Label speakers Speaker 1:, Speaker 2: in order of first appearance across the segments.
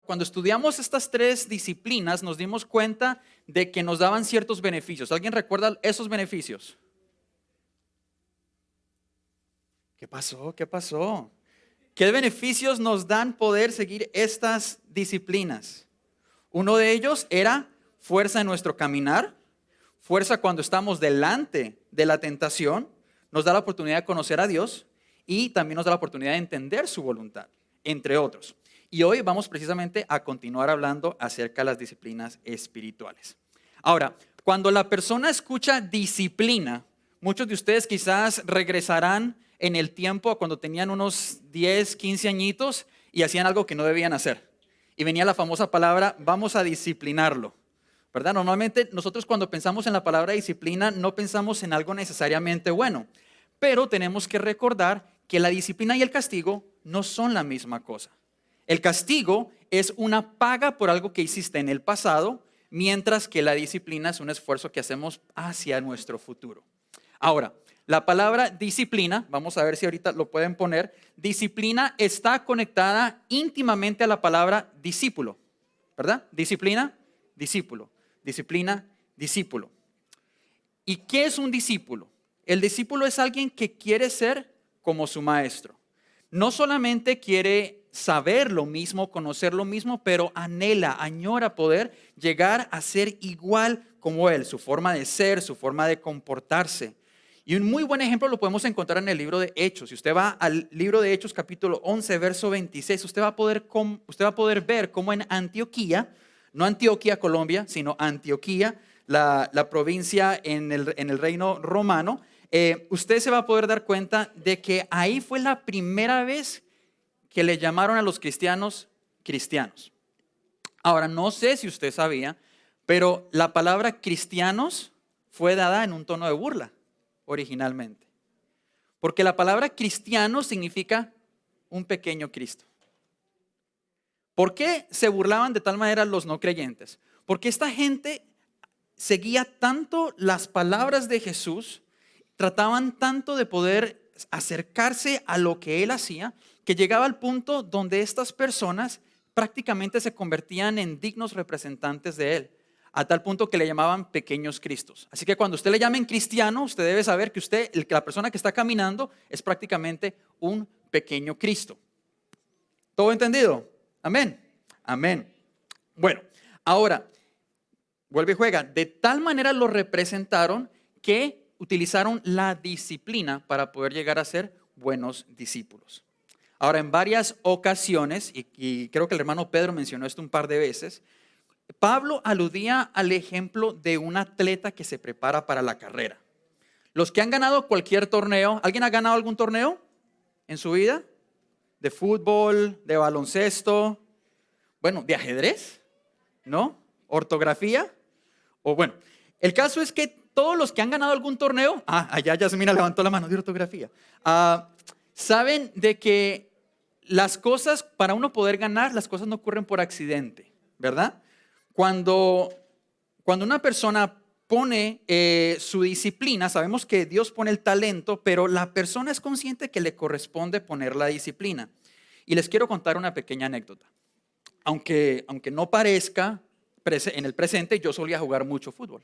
Speaker 1: Cuando estudiamos estas tres disciplinas nos dimos cuenta de que nos daban ciertos beneficios. ¿Alguien recuerda esos beneficios? ¿Qué pasó? ¿Qué pasó? ¿Qué beneficios nos dan poder seguir estas disciplinas? Uno de ellos era fuerza en nuestro caminar, fuerza cuando estamos delante de la tentación, nos da la oportunidad de conocer a Dios y también nos da la oportunidad de entender su voluntad, entre otros. Y hoy vamos precisamente a continuar hablando acerca de las disciplinas espirituales. Ahora, cuando la persona escucha disciplina, muchos de ustedes quizás regresarán en el tiempo a cuando tenían unos 10, 15 añitos y hacían algo que no debían hacer. Y venía la famosa palabra, vamos a disciplinarlo, ¿verdad? Normalmente nosotros cuando pensamos en la palabra disciplina no pensamos en algo necesariamente bueno, pero tenemos que recordar que la disciplina y el castigo no son la misma cosa. El castigo es una paga por algo que hiciste en el pasado, mientras que la disciplina es un esfuerzo que hacemos hacia nuestro futuro. Ahora, la palabra disciplina, vamos a ver si ahorita lo pueden poner, disciplina está conectada íntimamente a la palabra discípulo, ¿verdad? Disciplina, discípulo, disciplina, discípulo. ¿Y qué es un discípulo? El discípulo es alguien que quiere ser como su maestro. No solamente quiere saber lo mismo, conocer lo mismo, pero anhela, añora poder llegar a ser igual como él, su forma de ser, su forma de comportarse. Y un muy buen ejemplo lo podemos encontrar en el libro de Hechos. Si usted va al libro de Hechos capítulo 11, verso 26, usted va a poder ver cómo en Antioquía, no Antioquía, Colombia, sino Antioquía, la provincia en el reino romano, usted se va a poder dar cuenta de que ahí fue la primera vez que le llamaron a los cristianos cristianos. Ahora, no sé si usted sabía, pero la palabra cristianos fue dada en un tono de burla originalmente. Porque la palabra cristiano significa un pequeño Cristo. ¿Por qué se burlaban de tal manera los no creyentes? Porque esta gente seguía tanto las palabras de Jesús, trataban tanto de poder acercarse a lo que él hacía, que llegaba al punto donde estas personas prácticamente se convertían en dignos representantes de él, a tal punto que le llamaban pequeños cristos. Así que cuando usted le llamen cristiano, usted debe saber que la persona que está caminando es prácticamente un pequeño Cristo. ¿Todo entendido? Amén. Amén. Bueno, ahora, vuelve y juega. De tal manera lo representaron que utilizaron la disciplina para poder llegar a ser buenos discípulos. Ahora, en varias ocasiones, y creo que el hermano Pedro mencionó esto un par de veces, Pablo aludía al ejemplo de un atleta que se prepara para la carrera. Los que han ganado cualquier torneo, ¿alguien ha ganado algún torneo en su vida? ¿De fútbol, de baloncesto? Bueno, ¿de ajedrez? ¿No? ¿Ortografía? O bueno, el caso es que todos los que han ganado algún torneo, allá Yasmina levantó la mano de ortografía, saben de que las cosas, para uno poder ganar, las cosas no ocurren por accidente, ¿verdad? Cuando una persona pone su disciplina, sabemos que Dios pone el talento, pero la persona es consciente que le corresponde poner la disciplina. Y les quiero contar una pequeña anécdota. Aunque no parezca, en el presente yo solía jugar mucho fútbol.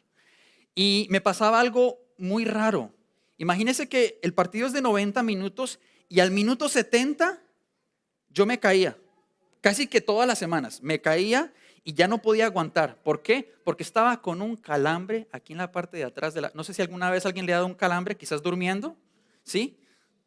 Speaker 1: Y me pasaba algo muy raro. Imagínense que el partido es de 90 minutos y al minuto 70 yo me caía. Casi que todas las semanas me caía y ya no podía aguantar. ¿Por qué? Porque estaba con un calambre aquí en la parte de atrás no sé si alguna vez alguien le ha dado un calambre, quizás durmiendo, ¿sí?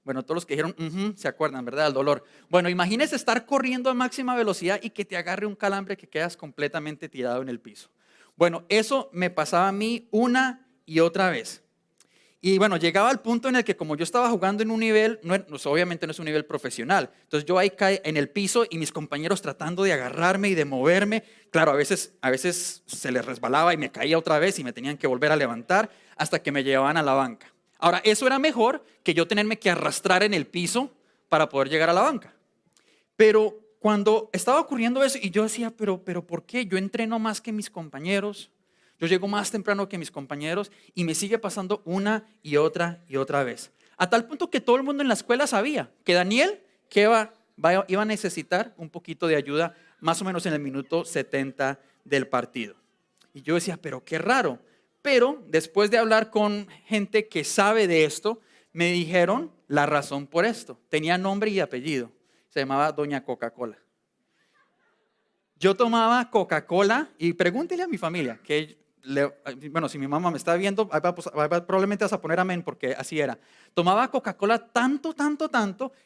Speaker 1: Bueno, todos los que dijeron, se acuerdan, ¿verdad? Del dolor. Bueno, imagínese estar corriendo a máxima velocidad y que te agarre un calambre que quedas completamente tirado en el piso. Bueno, eso me pasaba a mí una y otra vez. Y bueno, llegaba al punto en el que como yo estaba jugando en un nivel, obviamente no es un nivel profesional, entonces yo ahí caí en el piso y mis compañeros tratando de agarrarme y de moverme, claro, a veces se les resbalaba y me caía otra vez y me tenían que volver a levantar hasta que me llevaban a la banca. Ahora, eso era mejor que yo tenerme que arrastrar en el piso para poder llegar a la banca. Pero cuando estaba ocurriendo eso y yo decía, pero ¿por qué? Yo entreno más que mis compañeros. Yo llego más temprano que mis compañeros y me sigue pasando una y otra vez. A tal punto que todo el mundo en la escuela sabía que Daniel iba a necesitar un poquito de ayuda, más o menos en el minuto 70 del partido. Y yo decía, pero qué raro. Pero después de hablar con gente que sabe de esto, me dijeron la razón por esto. Tenía nombre y apellido. Se llamaba Doña Coca-Cola. Yo tomaba Coca-Cola y pregúntele a mi familia, bueno, si mi mamá me está viendo, probablemente vas a poner amén porque así era. Tomaba Coca-Cola tanto,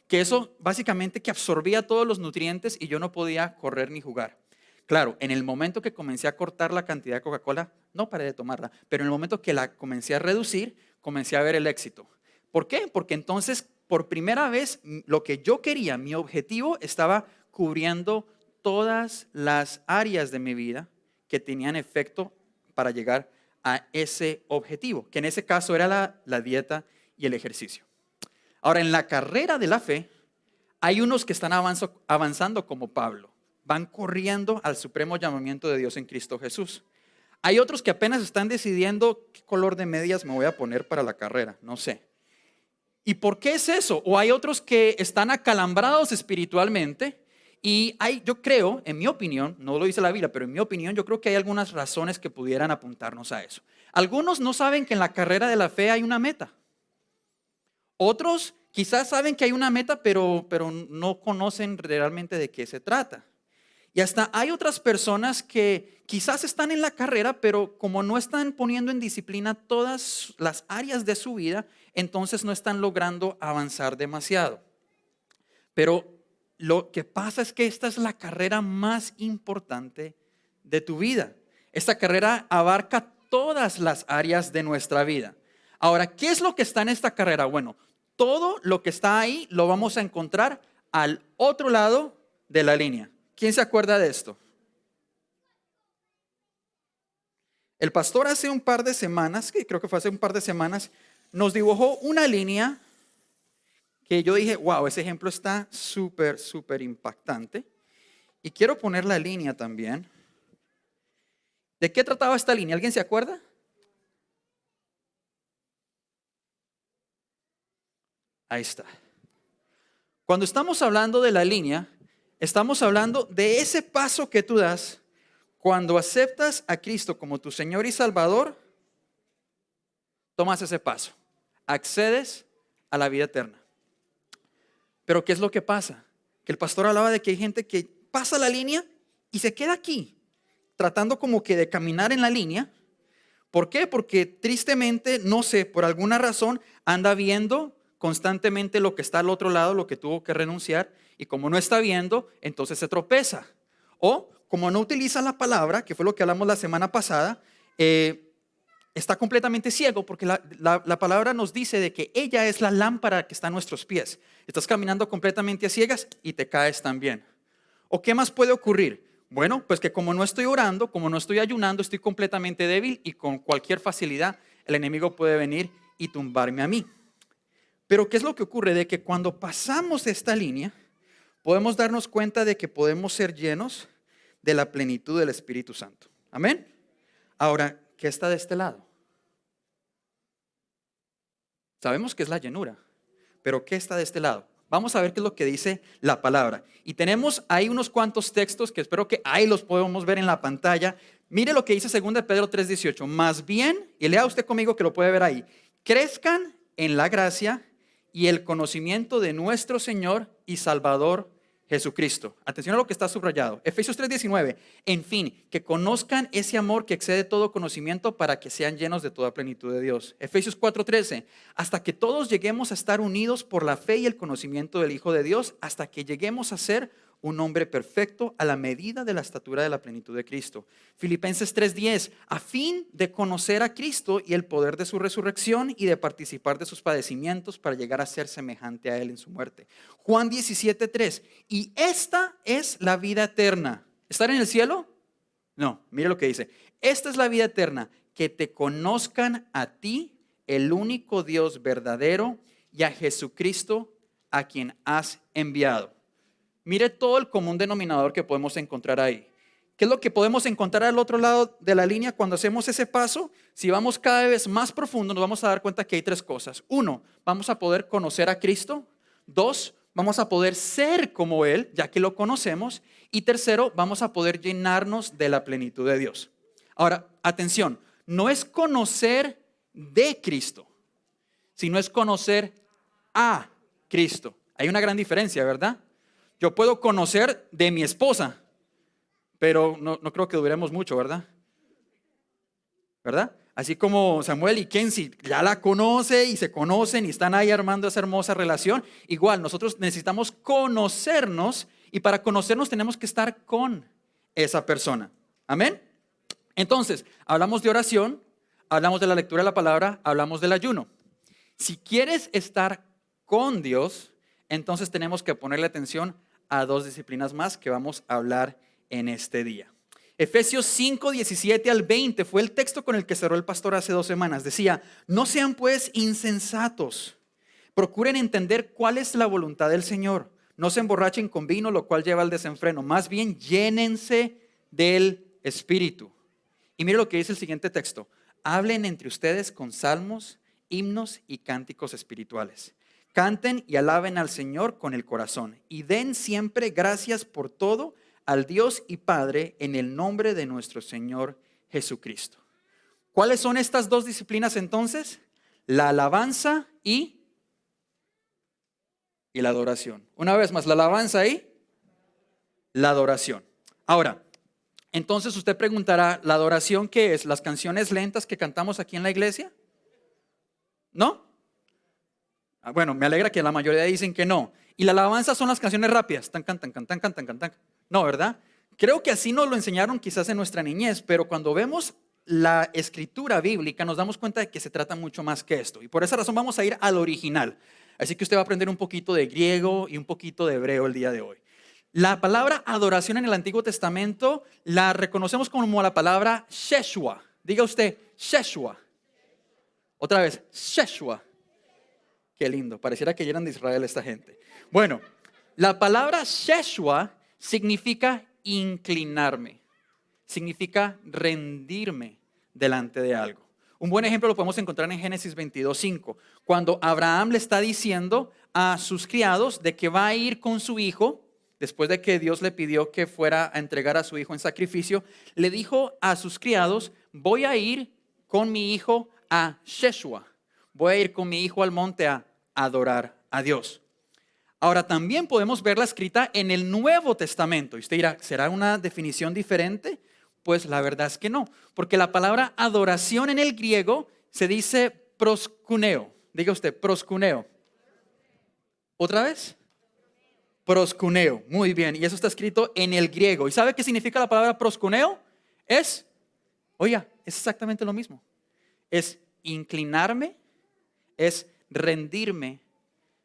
Speaker 1: que eso básicamente que absorbía todos los nutrientes y yo no podía correr ni jugar. Claro, en el momento que comencé a cortar la cantidad de Coca-Cola, no paré de tomarla, pero en el momento que la comencé a reducir, comencé a ver el éxito. ¿Por qué? Porque entonces, por primera vez, lo que yo quería, mi objetivo, estaba cubriendo todas las áreas de mi vida que tenían efecto para llegar a ese objetivo, que en ese caso era la dieta y el ejercicio. Ahora, en la carrera de la fe, hay unos que están avanzando como Pablo, van corriendo al supremo llamamiento de Dios en Cristo Jesús. Hay otros que apenas están decidiendo qué color de medias me voy a poner para la carrera, no sé. ¿Y por qué es eso? O hay otros que están acalambrados espiritualmente. Y yo creo, en mi opinión, no lo dice la Biblia, pero en mi opinión yo creo que hay algunas razones que pudieran apuntarnos a eso. Algunos no saben que en la carrera de la fe hay una meta. Otros quizás saben que hay una meta, pero no conocen realmente de qué se trata. Y hasta hay otras personas que quizás están en la carrera, pero como no están poniendo en disciplina todas las áreas de su vida, entonces no están logrando avanzar demasiado. Pero lo que pasa es que esta es la carrera más importante de tu vida. Esta carrera abarca todas las áreas de nuestra vida. Ahora, ¿qué es lo que está en esta carrera? Bueno, todo lo que está ahí lo vamos a encontrar al otro lado de la línea. ¿Quién se acuerda de esto? El pastor hace un par de semanas, que creo que fue hace un par de semanas, nos dibujó una línea que yo dije, wow, ese ejemplo está súper impactante. Y quiero poner la línea también. ¿De qué trataba esta línea? ¿Alguien se acuerda? Ahí está. Cuando estamos hablando de la línea, estamos hablando de ese paso que tú das cuando aceptas a Cristo como tu Señor y Salvador. Tomas ese paso, accedes a la vida eterna. Pero ¿qué es lo que pasa? Que el pastor hablaba de que hay gente que pasa la línea y se queda aquí, tratando como que de caminar en la línea. ¿Por qué? Porque tristemente, no sé, por alguna razón anda viendo constantemente lo que está al otro lado, lo que tuvo que renunciar, y como no está viendo, entonces se tropeza. O como no utiliza la palabra, que fue lo que hablamos la semana pasada, está completamente ciego, porque la palabra nos dice de que ella es la lámpara que está a nuestros pies. Estás caminando completamente a ciegas y te caes también. ¿O qué más puede ocurrir? Bueno, pues que como no estoy orando, como no estoy ayunando, estoy completamente débil y con cualquier facilidad el enemigo puede venir y tumbarme a mí. Pero ¿qué es lo que ocurre? De que cuando pasamos esta línea, podemos darnos cuenta de que podemos ser llenos de la plenitud del Espíritu Santo. Amén. Ahora, ¿qué está de este lado? Sabemos que es la llenura, pero ¿qué está de este lado? Vamos a ver qué es lo que dice la palabra. Y tenemos ahí unos cuantos textos que espero que ahí los podemos ver en la pantalla. Mire lo que dice 2 Pedro 3:18. Más bien, y lea usted conmigo que lo puede ver ahí, crezcan en la gracia y el conocimiento de nuestro Señor y Salvador Jesucristo. Atención a lo que está subrayado. Efesios 3:19. En fin, que conozcan ese amor que excede todo conocimiento para que sean llenos de toda plenitud de Dios. Efesios 4:13. Hasta que todos lleguemos a estar unidos por la fe y el conocimiento del Hijo de Dios, hasta que lleguemos a ser un hombre perfecto a la medida de la estatura de la plenitud de Cristo. Filipenses 3:10, a fin de conocer a Cristo y el poder de su resurrección y de participar de sus padecimientos para llegar a ser semejante a Él en su muerte. Juan 17:3, y esta es la vida eterna. ¿Estar en el cielo? No, mire lo que dice. Esta es la vida eterna, que te conozcan a ti, el único Dios verdadero, y a Jesucristo, a quien has enviado. Mire todo el común denominador que podemos encontrar ahí. ¿Qué es lo que podemos encontrar al otro lado de la línea cuando hacemos ese paso? Si vamos cada vez más profundo, nos vamos a dar cuenta que hay tres cosas. 1, vamos a poder conocer a Cristo. 2, vamos a poder ser como Él, ya que lo conocemos. Y tercero, vamos a poder llenarnos de la plenitud de Dios. Ahora, atención, no es conocer de Cristo, sino es conocer a Cristo. Hay una gran diferencia, ¿verdad? Yo puedo conocer de mi esposa, pero no creo que duremos mucho, ¿verdad? ¿Verdad? Así como Samuel y Kenzie ya la conoce y se conocen y están ahí armando esa hermosa relación. Igual, nosotros necesitamos conocernos y para conocernos tenemos que estar con esa persona. ¿Amén? Entonces, hablamos de oración, hablamos de la lectura de la palabra, hablamos del ayuno. Si quieres estar con Dios, entonces tenemos que ponerle atención a dos disciplinas más que vamos a hablar en este día. Efesios 5, 17 al 20 fue el texto con el que cerró el pastor hace 2 semanas. Decía, no sean pues insensatos, procuren entender cuál es la voluntad del Señor. No se emborrachen con vino, lo cual lleva al desenfreno. Más bien, llénense del Espíritu. Y mire lo que dice el siguiente texto. Hablen entre ustedes con salmos, himnos y cánticos espirituales. Canten y alaben al Señor con el corazón. Y den siempre gracias por todo al Dios y Padre en el nombre de nuestro Señor Jesucristo. ¿Cuáles son estas dos disciplinas entonces? La alabanza y la adoración. Una vez más, la alabanza y la adoración. Ahora, entonces usted preguntará, ¿la adoración qué es? ¿Las canciones lentas que cantamos aquí en la iglesia? ¿No? Bueno, me alegra que la mayoría dicen que no. Y la alabanza son las canciones rápidas. Tan, tan, tan, tan, tan, tan, tan, tan. No, ¿verdad? Creo que así nos lo enseñaron quizás en nuestra niñez, pero cuando vemos la escritura bíblica nos damos cuenta de que se trata mucho más que esto. Y por esa razón vamos a ir al original. Así que usted va a aprender un poquito de griego y un poquito de hebreo el día de hoy. La palabra adoración en el Antiguo Testamento la reconocemos como la palabra Sheshua. Diga usted, Sheshua. Otra vez, Sheshua. Qué lindo, pareciera que eran de Israel esta gente. Bueno, la palabra Sheshua significa inclinarme, significa rendirme delante de algo. Un buen ejemplo lo podemos encontrar en Génesis 22:5, cuando Abraham le está diciendo a sus criados de que va a ir con su hijo, después de que Dios le pidió que fuera a entregar a su hijo en sacrificio, le dijo a sus criados, voy a ir con mi hijo a Sheshua. Voy a ir con mi hijo al monte a adorar a Dios. Ahora también podemos verla escrita en el Nuevo Testamento. Y usted dirá, ¿será una definición diferente? Pues la verdad es que no, porque la palabra adoración en el griego se dice proskuneo. Diga usted, proskuneo. ¿Otra vez? Proskuneo, muy bien. Y eso está escrito en el griego. ¿Y sabe qué significa la palabra proskuneo? Es exactamente lo mismo. Es inclinarme, es rendirme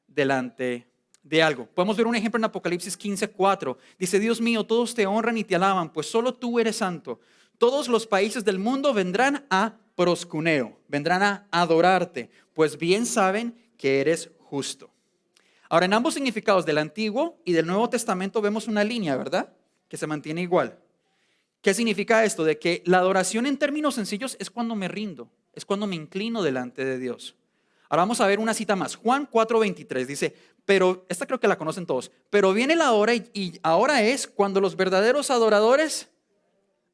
Speaker 1: delante de algo. Podemos ver un ejemplo en Apocalipsis 15:4. Dice, Dios mío, todos te honran y te alaban, pues solo tú eres santo. Todos los países del mundo vendrán a proskuneo, vendrán a adorarte, pues bien saben que eres justo. Ahora, en ambos significados del Antiguo y del Nuevo Testamento vemos una línea, ¿verdad? Que se mantiene igual. ¿Qué significa esto? De que la adoración en términos sencillos es cuando me rindo, es cuando me inclino delante de Dios. Ahora vamos a ver una cita más. Juan 4:23 dice, pero esta creo que la conocen todos, pero viene la hora y ahora es cuando los verdaderos adoradores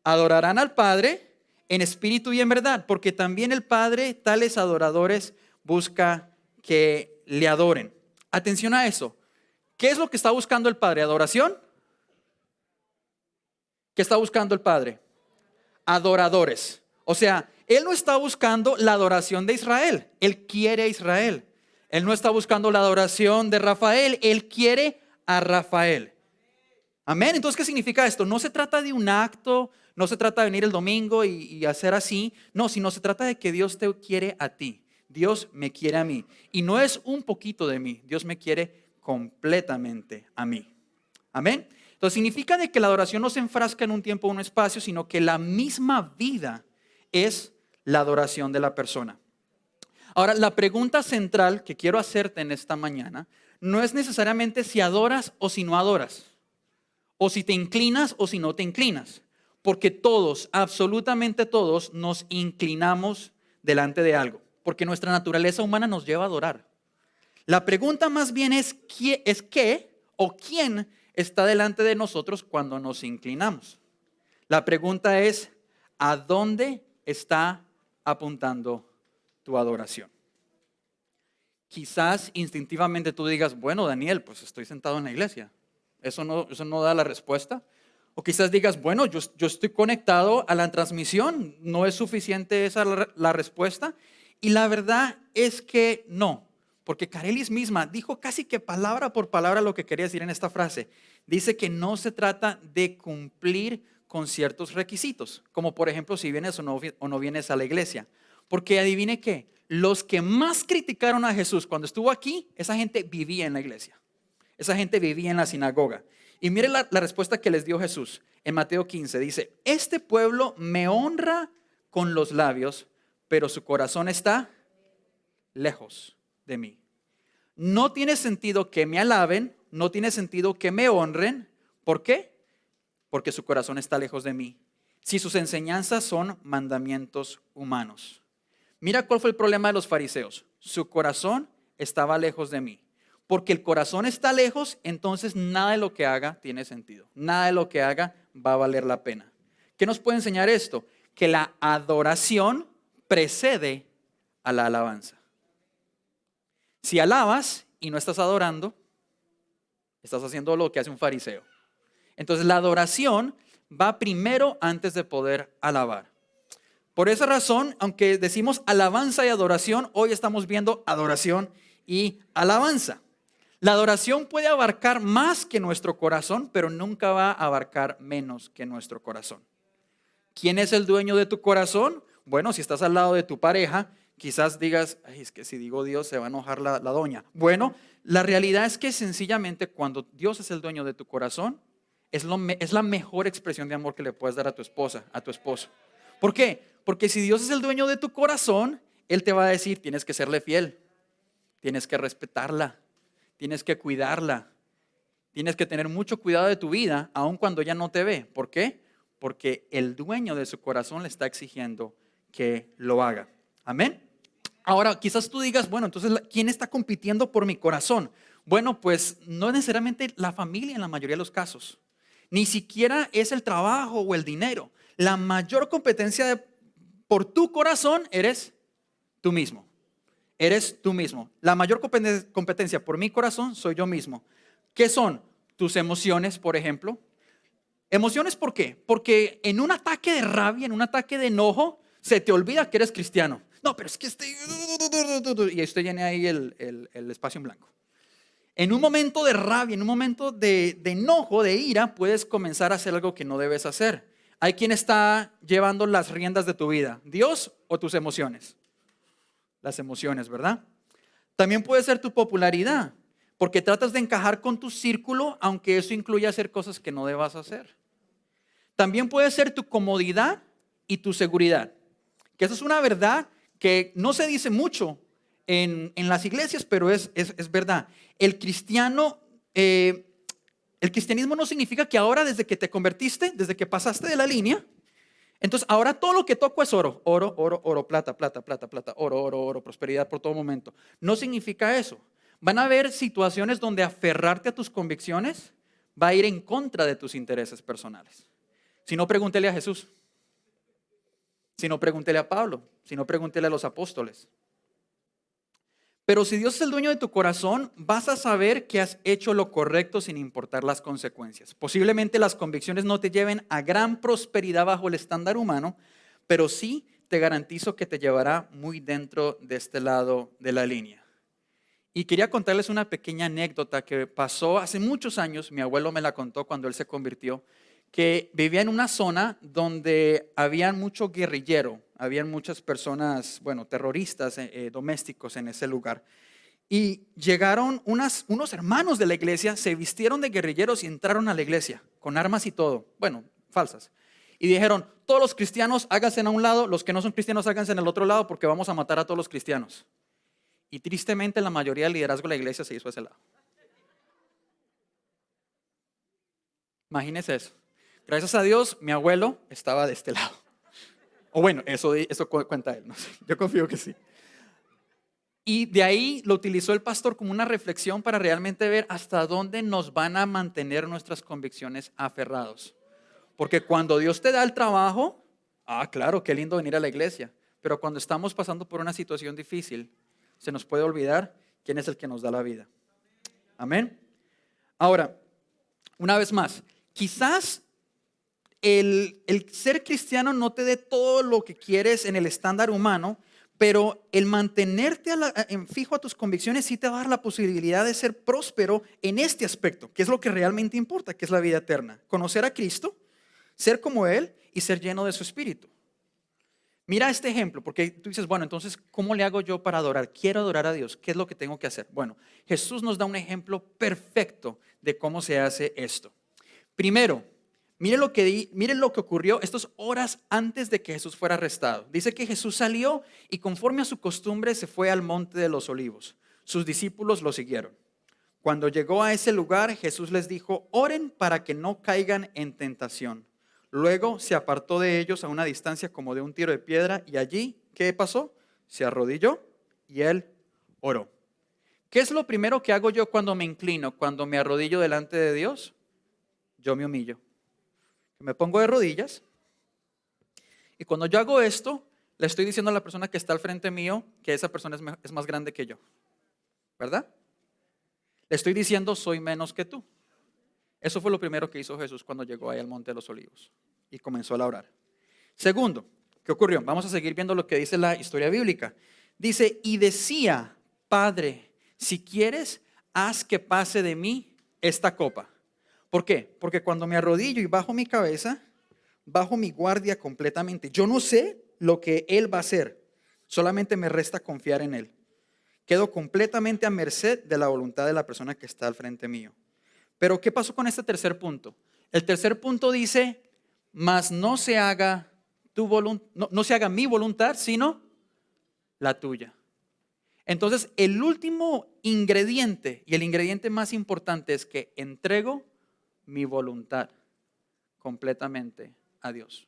Speaker 1: adorarán al Padre en espíritu y en verdad, porque también el Padre tales adoradores busca que le adoren. Atención a eso. ¿Qué es lo que está buscando el Padre? ¿Adoración? ¿Qué está buscando el Padre? Adoradores. O sea, Él no está buscando la adoración de Israel. Él quiere a Israel. Él no está buscando la adoración de Rafael. Él quiere a Rafael. Amén. Entonces, ¿qué significa esto? No se trata de un acto, no se trata de venir el domingo y hacer así. No, sino se trata de que Dios te quiere a ti. Dios me quiere a mí. Y no es un poquito de mí. Dios me quiere completamente a mí. Amén. Entonces significa de que la adoración no se enfrasca en un tiempo o un espacio, sino que la misma vida es la adoración de la persona. Ahora, la pregunta central que quiero hacerte en esta mañana no es necesariamente si adoras o si no adoras, o si te inclinas o si no te inclinas, porque todos, absolutamente todos, nos inclinamos delante de algo, porque nuestra naturaleza humana nos lleva a adorar. La pregunta más bien es qué o quién está delante de nosotros cuando nos inclinamos. La pregunta es, ¿a dónde está apuntando tu adoración? Quizás instintivamente tú digas, bueno, Daniel, pues estoy sentado en la iglesia. Eso no da la respuesta. O quizás digas, bueno, yo estoy conectado a la transmisión. ¿No es suficiente esa la respuesta? Y la verdad es que no. Porque Karelis misma dijo casi que palabra por palabra lo que quería decir en esta frase. Dice que no se trata de cumplir con ciertos requisitos. Como por ejemplo, si vienes o no vienes a la iglesia. Porque adivine qué, los que más criticaron a Jesús cuando estuvo aquí, esa gente vivía en la iglesia. Esa gente vivía en la sinagoga. Y mire la respuesta que les dio Jesús en Mateo 15. Dice, este pueblo me honra con los labios, pero su corazón está lejos de mí. No tiene sentido que me alaben, no tiene sentido que me honren. ¿Por qué? Porque su corazón está lejos de mí. Si sus enseñanzas son mandamientos humanos. Mira cuál fue el problema de los fariseos. Su corazón estaba lejos de mí. Porque el corazón está lejos, entonces nada de lo que haga tiene sentido. Nada de lo que haga va a valer la pena. ¿Qué nos puede enseñar esto? Que la adoración precede a la alabanza. Si alabas y no estás adorando, estás haciendo lo que hace un fariseo. Entonces la adoración va primero antes de poder alabar. Por esa razón, aunque decimos alabanza y adoración, hoy estamos viendo adoración y alabanza. La adoración puede abarcar más que nuestro corazón, pero nunca va a abarcar menos que nuestro corazón. ¿Quién es el dueño de tu corazón? Bueno, si estás al lado de tu pareja, quizás digas, ay, es que si digo Dios se va a enojar la doña. Bueno, la realidad es que sencillamente cuando Dios es el dueño de tu corazón, es la mejor expresión de amor que le puedes dar a tu esposa, a tu esposo. ¿Por qué? Porque si Dios es el dueño de tu corazón, Él te va a decir, tienes que serle fiel, tienes que respetarla, tienes que cuidarla, tienes que tener mucho cuidado de tu vida, aun cuando ella no te ve. ¿Por qué? Porque el dueño de su corazón le está exigiendo que lo haga. Amén. Ahora, quizás tú digas, bueno, entonces, ¿quién está compitiendo por mi corazón? Bueno, pues no necesariamente la familia en la mayoría de los casos. Ni siquiera es el trabajo o el dinero. La mayor competencia por tu corazón eres tú mismo. Eres tú mismo. La mayor competencia por mi corazón soy yo mismo. ¿Qué son? Tus emociones, por ejemplo. ¿Emociones por qué? Porque en un ataque de rabia, en un ataque de enojo, se te olvida que eres cristiano. No, pero es que y usted llena ahí el espacio en blanco. En un momento de rabia, en un momento de enojo, de ira, puedes comenzar a hacer algo que no debes hacer. ¿Hay quien está llevando las riendas de tu vida? ¿Dios o tus emociones? Las emociones, ¿verdad? También puede ser tu popularidad, porque tratas de encajar con tu círculo, aunque eso incluya hacer cosas que no debas hacer. También puede ser tu comodidad y tu seguridad, que eso es una verdad que no se dice mucho en las iglesias, pero es verdad. El cristianismo no significa que ahora desde que te convertiste, desde que pasaste de la línea, entonces ahora todo lo que toco es oro, oro, oro, oro, plata, plata, plata, plata, oro, oro, oro, prosperidad por todo momento. No significa eso. Van a haber situaciones donde aferrarte a tus convicciones va a ir en contra de tus intereses personales. Si no, pregúntele a Jesús. Si no, pregúntele a Pablo. Si no, pregúntele a los apóstoles. Pero si Dios es el dueño de tu corazón, vas a saber que has hecho lo correcto sin importar las consecuencias. Posiblemente las convicciones no te lleven a gran prosperidad bajo el estándar humano, pero sí te garantizo que te llevará muy dentro de este lado de la línea. Y quería contarles una pequeña anécdota que pasó hace muchos años. Mi abuelo me la contó cuando él se convirtió, que vivía en una zona donde había mucho guerrillero, habían muchas personas, terroristas domésticos en ese lugar. Y llegaron unos hermanos de la iglesia, se vistieron de guerrilleros y entraron a la iglesia con armas y todo, falsas. Y dijeron, todos los cristianos háganse a un lado, los que no son cristianos háganse en el otro lado porque vamos a matar a todos los cristianos. Y tristemente la mayoría del liderazgo de la iglesia se hizo a ese lado. Imagínense eso. Gracias a Dios, mi abuelo estaba de este lado. O eso cuenta él, no sé. Yo confío que sí. Y de ahí lo utilizó el pastor como una reflexión para realmente ver hasta dónde nos van a mantener nuestras convicciones aferrados. Porque cuando Dios te da el trabajo, claro, qué lindo venir a la iglesia. Pero cuando estamos pasando por una situación difícil, se nos puede olvidar quién es el que nos da la vida. Amén. Ahora, una vez más, quizás el ser cristiano no te dé todo lo que quieres en el estándar humano, pero el mantenerte en fijo a tus convicciones sí te va a dar la posibilidad de ser próspero en este aspecto, que es lo que realmente importa, que es la vida eterna. Conocer a Cristo, ser como Él y ser lleno de su Espíritu. Mira este ejemplo, porque tú dices, bueno, entonces, ¿cómo le hago yo para adorar? Quiero adorar a Dios. ¿Qué es lo que tengo que hacer? Bueno, Jesús nos da un ejemplo perfecto de cómo se hace esto. Primero, miren lo que ocurrió estas horas antes de que Jesús fuera arrestado. Dice que Jesús salió y conforme a su costumbre se fue al monte de los olivos. Sus discípulos lo siguieron. Cuando llegó a ese lugar, Jesús les dijo, oren para que no caigan en tentación. Luego se apartó de ellos a una distancia como de un tiro de piedra y allí, ¿qué pasó? Se arrodilló y él oró. ¿Qué es lo primero que hago yo cuando me inclino, cuando me arrodillo delante de Dios? Yo me humillo. Me pongo de rodillas y cuando yo hago esto, le estoy diciendo a la persona que está al frente mío que esa persona es más grande que yo. ¿Verdad? Le estoy diciendo, soy menos que tú. Eso fue lo primero que hizo Jesús cuando llegó ahí al Monte de los Olivos y comenzó a orar. Segundo, ¿qué ocurrió? Vamos a seguir viendo lo que dice la historia bíblica. Dice, y decía, Padre, si quieres, haz que pase de mí esta copa. ¿Por qué? Porque cuando me arrodillo y bajo mi cabeza, bajo mi guardia completamente. Yo no sé lo que Él va a hacer, solamente me resta confiar en Él. Quedo completamente a merced de la voluntad de la persona que está al frente mío. Pero ¿qué pasó con este tercer punto? El tercer punto dice, mas no se haga no se haga mi voluntad, sino la tuya. Entonces, el último ingrediente y el ingrediente más importante es que entrego mi voluntad completamente a Dios.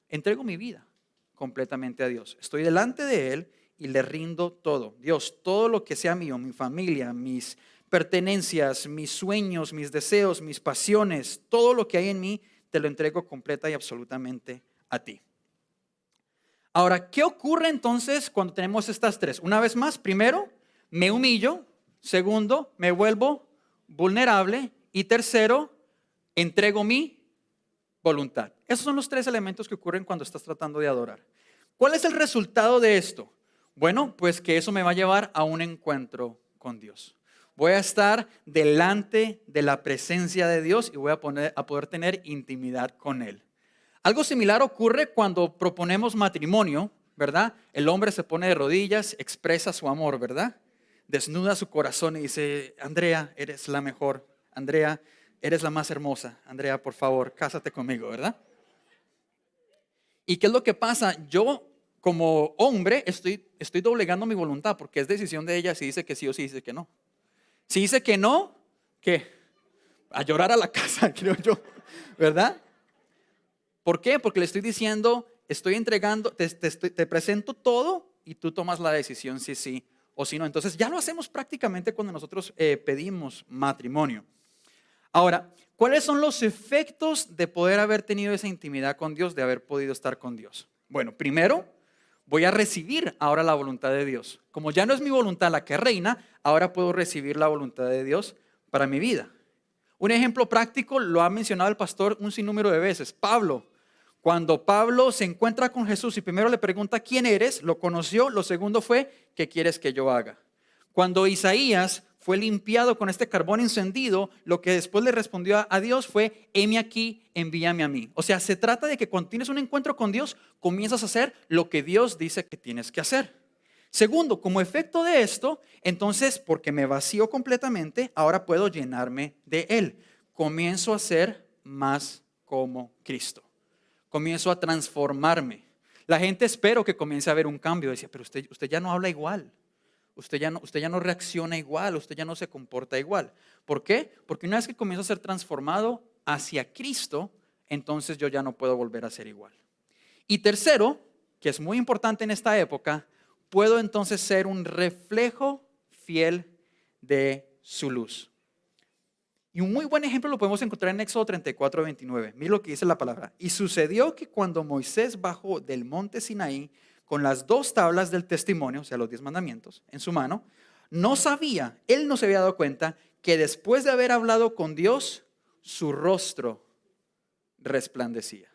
Speaker 1: Entrego mi vida completamente a Dios. Estoy delante de Él y le rindo todo. Dios, todo lo que sea mío, mi familia, mis pertenencias, mis sueños, mis deseos, mis pasiones, todo lo que hay en mí, te lo entrego completa y absolutamente a ti. Ahora, ¿qué ocurre entonces cuando tenemos estas tres? Una vez más, primero, me humillo. Segundo, me vuelvo vulnerable. Y tercero, entrego mi voluntad. Esos son los tres elementos que ocurren cuando estás tratando de adorar. ¿Cuál es el resultado de esto? Bueno, pues que eso me va a llevar a un encuentro con Dios. Voy a estar delante de la presencia de Dios y voy a poder tener intimidad con Él. Algo similar ocurre cuando proponemos matrimonio, ¿verdad? El hombre se pone de rodillas, expresa su amor, ¿verdad? Desnuda su corazón y dice, Andrea, eres la mejor. Andrea, eres la más hermosa. Andrea, por favor, cásate conmigo, ¿verdad? ¿Y qué es lo que pasa? Yo, como hombre, estoy doblegando mi voluntad porque es decisión de ella si dice que sí o si dice que no. Si dice que no, ¿qué? A llorar a la casa, creo yo, ¿verdad? ¿Por qué? Porque le estoy diciendo, estoy entregando, te presento todo y tú tomas la decisión si sí o si no. Entonces ya lo hacemos prácticamente cuando nosotros pedimos matrimonio. Ahora, ¿cuáles son los efectos de poder haber tenido esa intimidad con Dios, de haber podido estar con Dios? Bueno, primero, voy a recibir ahora la voluntad de Dios. Como ya no es mi voluntad la que reina, ahora puedo recibir la voluntad de Dios para mi vida. Un ejemplo práctico lo ha mencionado el pastor un sinnúmero de veces. Pablo, cuando Pablo se encuentra con Jesús y primero le pregunta quién eres, lo conoció. Lo segundo fue, ¿qué quieres que yo haga? Cuando Isaías fue limpiado con este carbón encendido, lo que después le respondió a Dios fue, heme aquí, envíame a mí. O sea, se trata de que cuando tienes un encuentro con Dios, comienzas a hacer lo que Dios dice que tienes que hacer. Segundo, como efecto de esto, entonces, porque me vacío completamente, ahora puedo llenarme de Él. Comienzo a ser más como Cristo. Comienzo a transformarme. La gente espero que comience a ver un cambio. Decía, pero usted ya no habla igual. Usted ya no reacciona igual, usted ya no se comporta igual. ¿Por qué? Porque una vez que comienzo a ser transformado hacia Cristo, entonces yo ya no puedo volver a ser igual. Y tercero, que es muy importante en esta época, puedo entonces ser un reflejo fiel de su luz. Y un muy buen ejemplo lo podemos encontrar en Éxodo 34:29. Mira lo que dice la palabra. Y sucedió que cuando Moisés bajó del monte Sinaí con las 2 tablas del testimonio, o sea, los 10 mandamientos, en su mano, él no se había dado cuenta que después de haber hablado con Dios, su rostro resplandecía.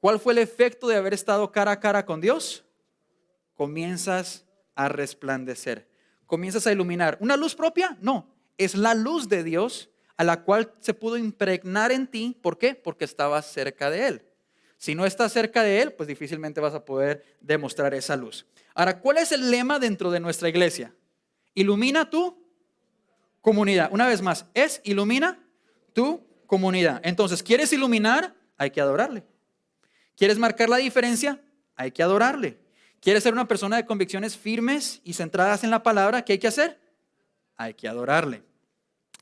Speaker 1: ¿Cuál fue el efecto de haber estado cara a cara con Dios? Comienzas a resplandecer, comienzas a iluminar. ¿Una luz propia? No, es la luz de Dios a la cual se pudo impregnar en ti. ¿Por qué? Porque estabas cerca de Él. Si no estás cerca de Él, pues difícilmente vas a poder demostrar esa luz. Ahora, ¿cuál es el lema dentro de nuestra iglesia? Ilumina tu comunidad. Una vez más, ilumina tu comunidad. Entonces, ¿quieres iluminar? Hay que adorarle. ¿Quieres marcar la diferencia? Hay que adorarle. ¿Quieres ser una persona de convicciones firmes y centradas en la palabra? ¿Qué hay que hacer? Hay que adorarle.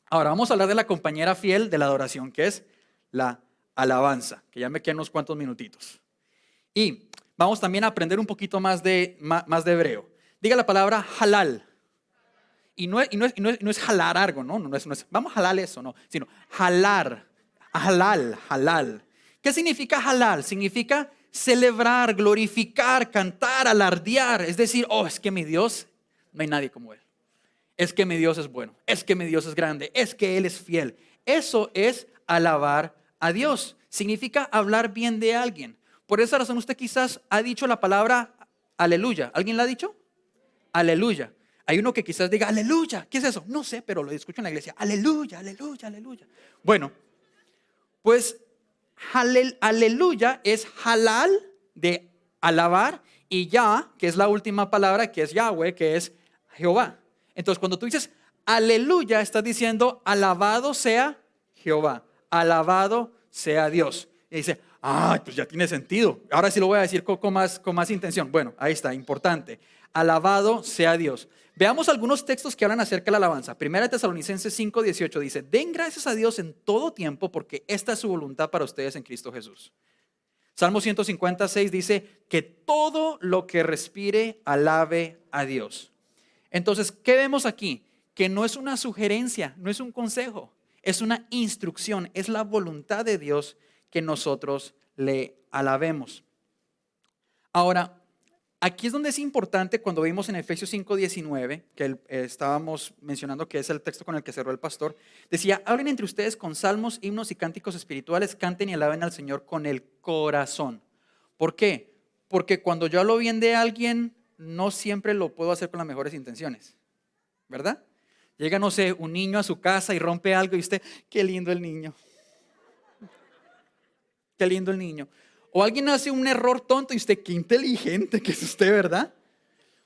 Speaker 1: Ahora vamos a hablar de la compañera fiel de la adoración, que es la alabanza, que ya me quedan unos cuantos minutitos. Y vamos también a aprender un poquito más de hebreo. Diga la palabra halal. Y no es jalar algo, no es vamos a jalar eso, no, sino jalar, halal. ¿Qué significa halal? Significa celebrar, glorificar, cantar, alardear. Es decir, es que mi Dios, no hay nadie como Él. Es que mi Dios es bueno, es que mi Dios es grande, es que Él es fiel. Eso es alabar a Dios. Significa hablar bien de alguien. Por esa razón usted quizás ha dicho la palabra aleluya. ¿Alguien la ha dicho? Aleluya. Hay uno que quizás diga aleluya. ¿Qué es eso? No sé, pero lo escucho en la iglesia. Aleluya, aleluya, aleluya. Bueno, pues aleluya es halal, de alabar, y ya, que es la última palabra, que es Yahweh, que es Jehová. Entonces, cuando tú dices aleluya, estás diciendo alabado sea Jehová, alabado sea Dios. Y dice, pues ya tiene sentido. Ahora sí lo voy a decir con más intención. Bueno, ahí está, importante. Alabado sea Dios. Veamos algunos textos que hablan acerca de la alabanza. Primera Tesalonicenses 5:18 dice, den gracias a Dios en todo tiempo porque esta es su voluntad para ustedes en Cristo Jesús. Salmo 156 dice que todo lo que respire alabe a Dios. Entonces, ¿qué vemos aquí? Que no es una sugerencia, no es un consejo, es una instrucción, es la voluntad de Dios que nosotros le alabemos. Ahora, aquí es donde es importante cuando vimos en Efesios 5:19, que estábamos mencionando que es el texto con el que cerró el pastor, decía, hablen entre ustedes con salmos, himnos y cánticos espirituales, canten y alaben al Señor con el corazón. ¿Por qué? Porque cuando yo hablo bien de alguien, no siempre lo puedo hacer con las mejores intenciones, ¿verdad? Llega, no sé, un niño a su casa y rompe algo y usted, qué lindo el niño. Qué lindo el niño. O alguien hace un error tonto y usted, qué inteligente que es usted, ¿verdad?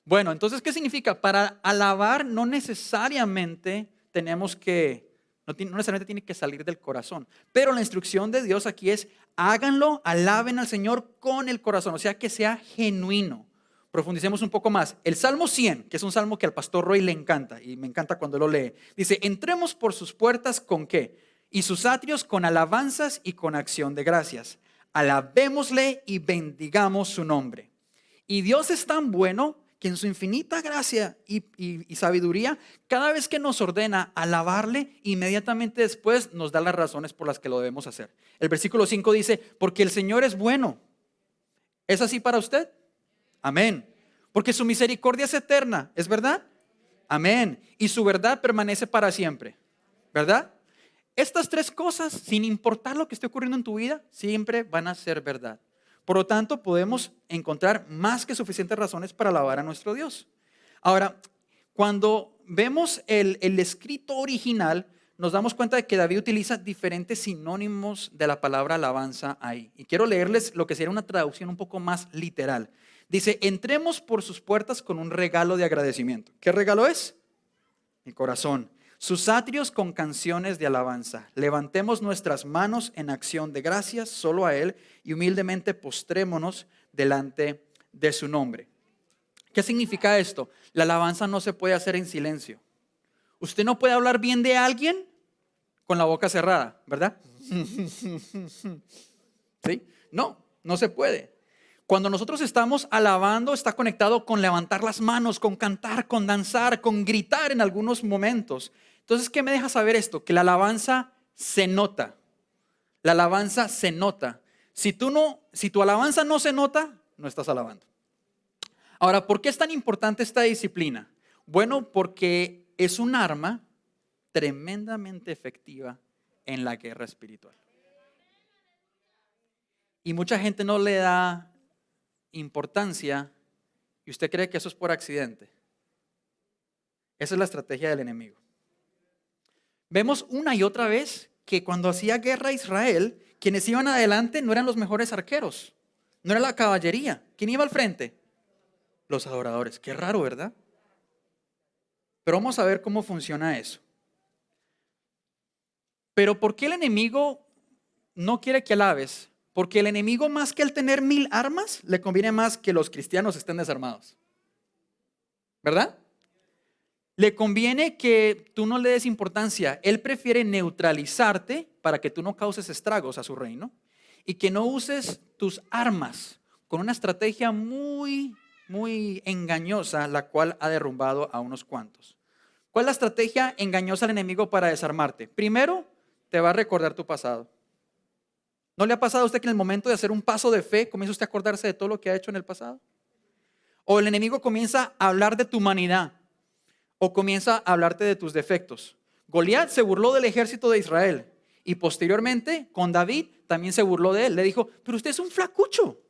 Speaker 1: Bueno, entonces, ¿qué significa? Para alabar no necesariamente no necesariamente tiene que salir del corazón. Pero la instrucción de Dios aquí es, háganlo, alaben al Señor con el corazón, o sea, que sea genuino. Profundicemos un poco más. El Salmo 100, que es un salmo que al pastor Roy le encanta, y me encanta cuando lo lee, dice, entremos por sus puertas ¿con qué? Y sus atrios con alabanzas y con acción de gracias. Alabémosle y bendigamos su nombre. Y Dios es tan bueno que en su infinita gracia y sabiduría, cada vez que nos ordena alabarle, inmediatamente después nos da las razones por las que lo debemos hacer. El versículo 5 dice, porque el Señor es bueno. ¿Es así para usted? Amén. Porque su misericordia es eterna, ¿es verdad? Amén. Y su verdad permanece para siempre, ¿verdad? Estas 3 cosas, sin importar lo que esté ocurriendo en tu vida, siempre van a ser verdad. Por lo tanto, podemos encontrar más que suficientes razones para alabar a nuestro Dios. Ahora, cuando vemos el escrito original, nos damos cuenta de que David utiliza diferentes sinónimos de la palabra alabanza ahí. Y quiero leerles lo que sería una traducción un poco más literal. Dice, entremos por sus puertas con un regalo de agradecimiento. ¿Qué regalo es? Mi corazón. Sus atrios con canciones de alabanza. Levantemos nuestras manos en acción de gracias solo a Él y humildemente postrémonos delante de su nombre. ¿Qué significa esto? La alabanza no se puede hacer en silencio. Usted no puede hablar bien de alguien con la boca cerrada, ¿verdad? ¿Sí? No se puede. Cuando nosotros estamos alabando, está conectado con levantar las manos, con cantar, con danzar, con gritar en algunos momentos. Entonces, ¿qué me deja saber esto? Que la alabanza se nota. La alabanza se nota. Si tu alabanza no se nota, no estás alabando. Ahora, ¿por qué es tan importante esta disciplina? Bueno, porque es un arma tremendamente efectiva en la guerra espiritual. Y mucha gente no le da importancia y usted cree que eso es por accidente. Esa es la estrategia del enemigo. Vemos una y otra vez que cuando hacía guerra a Israel, quienes iban adelante no eran los mejores arqueros, no era la caballería. ¿Quién iba al frente? Los adoradores. Qué raro, ¿verdad? Pero vamos a ver cómo funciona eso. Pero ¿por qué el enemigo no quiere que alabes? Porque el enemigo, más que el tener 1000 armas, le conviene más que los cristianos estén desarmados. ¿Verdad? Le conviene que tú no le des importancia. Él prefiere neutralizarte para que tú no causes estragos a su reino y que no uses tus armas con una estrategia muy engañosa, la cual ha derrumbado a unos cuantos. ¿Cuál es la estrategia engañosa del enemigo para desarmarte? Primero, te va a recordar tu pasado. ¿No le ha pasado a usted que en el momento de hacer un paso de fe comienza usted a acordarse de todo lo que ha hecho en el pasado? O el enemigo comienza a hablar de tu humanidad o comienza a hablarte de tus defectos. Goliat se burló del ejército de Israel y posteriormente con David también se burló de él. Le dijo, pero usted es un flacucho,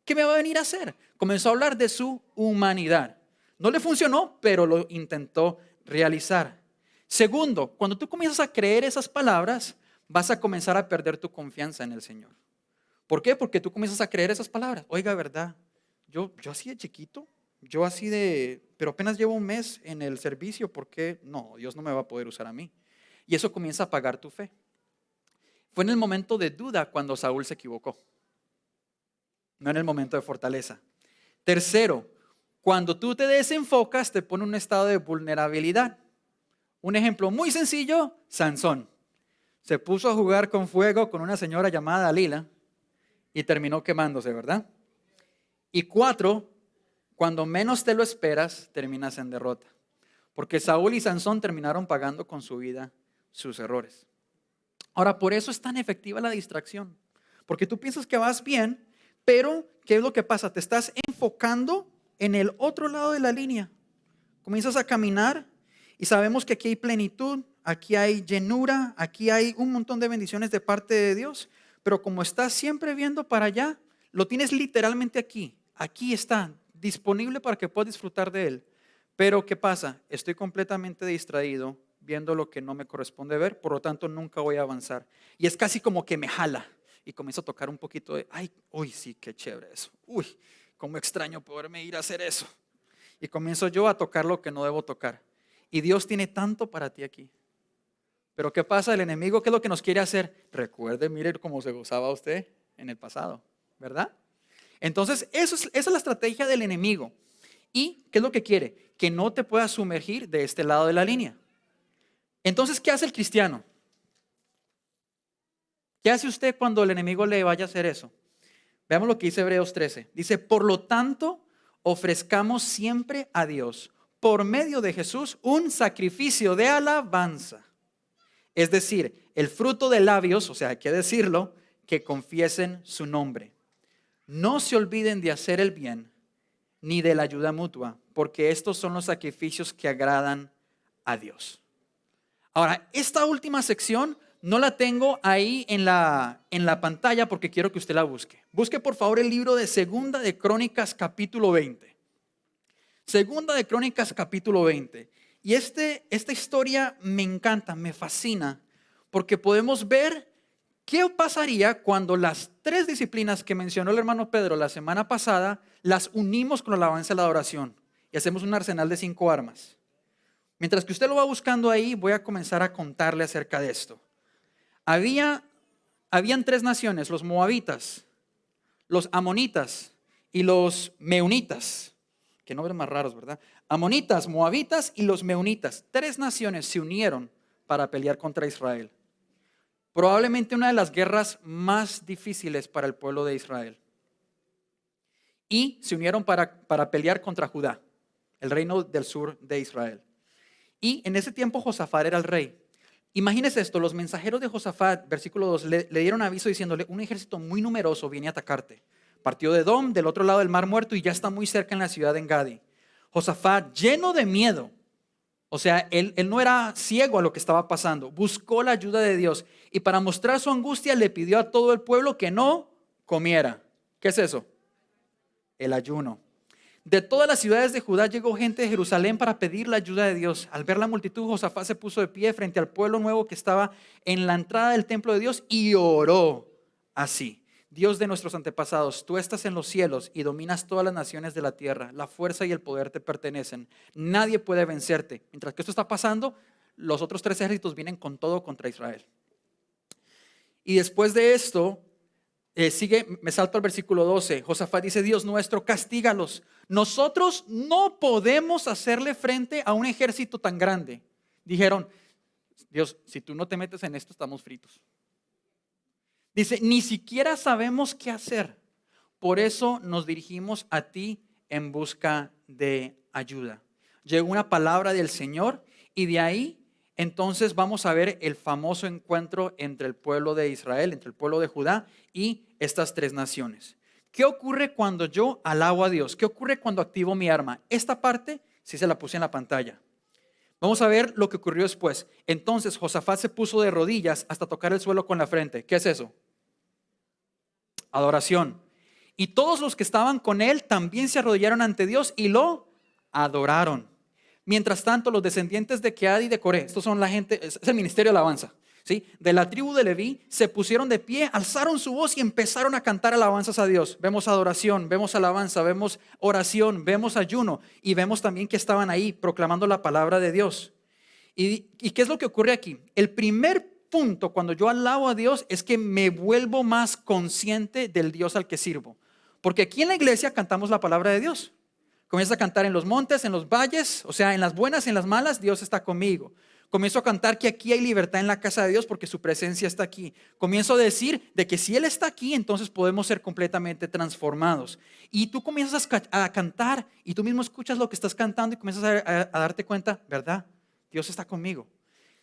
Speaker 1: ¿qué me va a venir a hacer? Comenzó a hablar de su humanidad. No le funcionó, pero lo intentó realizar. Segundo, cuando tú comienzas a creer esas palabras, vas a comenzar a perder tu confianza en el Señor. ¿Por qué? Porque tú comienzas a creer esas palabras. Oiga, ¿verdad? Yo así de chiquito, pero apenas llevo un mes en el servicio, ¿por qué? No, Dios no me va a poder usar a mí. Y eso comienza a apagar tu fe. Fue en el momento de duda cuando Saúl se equivocó, no en el momento de fortaleza. Tercero, cuando tú te desenfocas, te pone en un estado de vulnerabilidad. Un ejemplo muy sencillo, Sansón. Se puso a jugar con fuego con una señora llamada Dalila y terminó quemándose, ¿verdad? Y 4, cuando menos te lo esperas, terminas en derrota. Porque Saúl y Sansón terminaron pagando con su vida sus errores. Ahora, por eso es tan efectiva la distracción. Porque tú piensas que vas bien, pero ¿qué es lo que pasa? Te estás enfocando en el otro lado de la línea. Comienzas a caminar y sabemos que aquí hay plenitud, aquí hay llenura, aquí hay un montón de bendiciones de parte de Dios. Pero como estás siempre viendo para allá, lo tienes literalmente aquí. Aquí está, disponible para que puedas disfrutar de él. Pero ¿qué pasa? Estoy completamente distraído viendo lo que no me corresponde ver, por lo tanto nunca voy a avanzar. Y es casi como que me jala y comienzo a tocar un poquito de, ay, uy, sí, qué chévere eso. Uy, cómo extraño poderme ir a hacer eso. Y comienzo yo a tocar lo que no debo tocar. Y Dios tiene tanto para ti aquí. Pero ¿qué pasa? El enemigo, ¿qué es lo que nos quiere hacer? Recuerde, mire cómo se gozaba usted en el pasado, ¿verdad? Entonces, esa es la estrategia del enemigo. ¿Y qué es lo que quiere? Que no te puedas sumergir de este lado de la línea. Entonces, ¿qué hace el cristiano? ¿Qué hace usted cuando el enemigo le vaya a hacer eso? Veamos lo que dice Hebreos 13. Dice, por lo tanto, ofrezcamos siempre a Dios, por medio de Jesús, un sacrificio de alabanza. Es decir, el fruto de labios, o sea, hay que decirlo, que confiesen su nombre. No se olviden de hacer el bien, ni de la ayuda mutua, porque estos son los sacrificios que agradan a Dios. Ahora, esta última sección no la tengo ahí en la pantalla porque quiero que usted la busque. Busque por favor el libro de Segunda de Crónicas capítulo 20. Segunda de Crónicas capítulo 20. Y esta historia me encanta, me fascina, porque podemos ver qué pasaría cuando las 3 disciplinas que mencionó el hermano Pedro la semana pasada, las unimos con la alabanza y la adoración y hacemos un arsenal de 5 armas. Mientras que usted lo va buscando ahí, voy a comenzar a contarle acerca de esto. Habían 3 naciones, los moabitas, los amonitas y los meunitas. Qué nombres más raros, ¿verdad? Amonitas, moabitas y los meunitas. 3 naciones se unieron para pelear contra Israel. Probablemente una de las guerras más difíciles para el pueblo de Israel. y se unieron para pelear contra Judá, el reino del sur de Israel. Y en ese tiempo Josafat era el rey. Imagínese esto, los mensajeros de Josafat, versículo 2, le dieron aviso diciéndole: un ejército muy numeroso viene a atacarte. Partió de Edom, del otro lado del mar muerto, y ya está muy cerca en la ciudad de Engadi. Josafat, lleno de miedo, o sea, él no era ciego a lo que estaba pasando, buscó la ayuda de Dios y para mostrar su angustia le pidió a todo el pueblo que no comiera. ¿Qué es eso? El ayuno. De todas las ciudades de Judá llegó gente de Jerusalén para pedir la ayuda de Dios. Al ver la multitud, Josafat se puso de pie frente al pueblo nuevo que estaba en la entrada del templo de Dios y oró así: Dios de nuestros antepasados, tú estás en los cielos y dominas todas las naciones de la tierra. La fuerza y el poder te pertenecen. Nadie puede vencerte. Mientras que esto está pasando, los otros 3 ejércitos vienen con todo contra Israel. Y después de esto, me salto al versículo 12. Josafat dice: Dios nuestro, castígalos. Nosotros no podemos hacerle frente a un ejército tan grande. Dijeron: Dios, si tú no te metes en esto, estamos fritos. Dice: ni siquiera sabemos qué hacer. Por eso nos dirigimos a ti en busca de ayuda. Llegó una palabra del Señor y de ahí entonces vamos a ver el famoso encuentro entre el pueblo de Israel, entre el pueblo de Judá y estas 3 naciones. ¿Qué ocurre cuando yo alabo a Dios? ¿Qué ocurre cuando activo mi arma? Esta parte sí se la puse en la pantalla. Vamos a ver lo que ocurrió después. Entonces Josafat se puso de rodillas hasta tocar el suelo con la frente. ¿Qué es eso? Adoración. Y todos los que estaban con él también se arrodillaron ante Dios y lo adoraron. Mientras tanto, los descendientes de Quead y de Coré, estos son la gente, es el ministerio de alabanza, ¿sí? De la tribu de Leví, se pusieron de pie, alzaron su voz y empezaron a cantar alabanzas a Dios. Vemos adoración, vemos alabanza, vemos oración, vemos ayuno y vemos también que estaban ahí proclamando la palabra de Dios. ¿Y qué es lo que ocurre aquí? El primer punto cuando yo alabo a Dios es que me vuelvo más consciente del Dios al que sirvo. Porque aquí en la iglesia cantamos la palabra de Dios. Comienzo a cantar en los montes, en los valles, o sea, en las buenas y en las malas, Dios está conmigo. Comienzo a cantar que aquí hay libertad en la casa de Dios porque su presencia está aquí. Comienzo a decir de que si Él está aquí, entonces podemos ser completamente transformados. Y tú comienzas a cantar y tú mismo escuchas lo que estás cantando y comienzas a darte cuenta, ¿verdad? Dios está conmigo.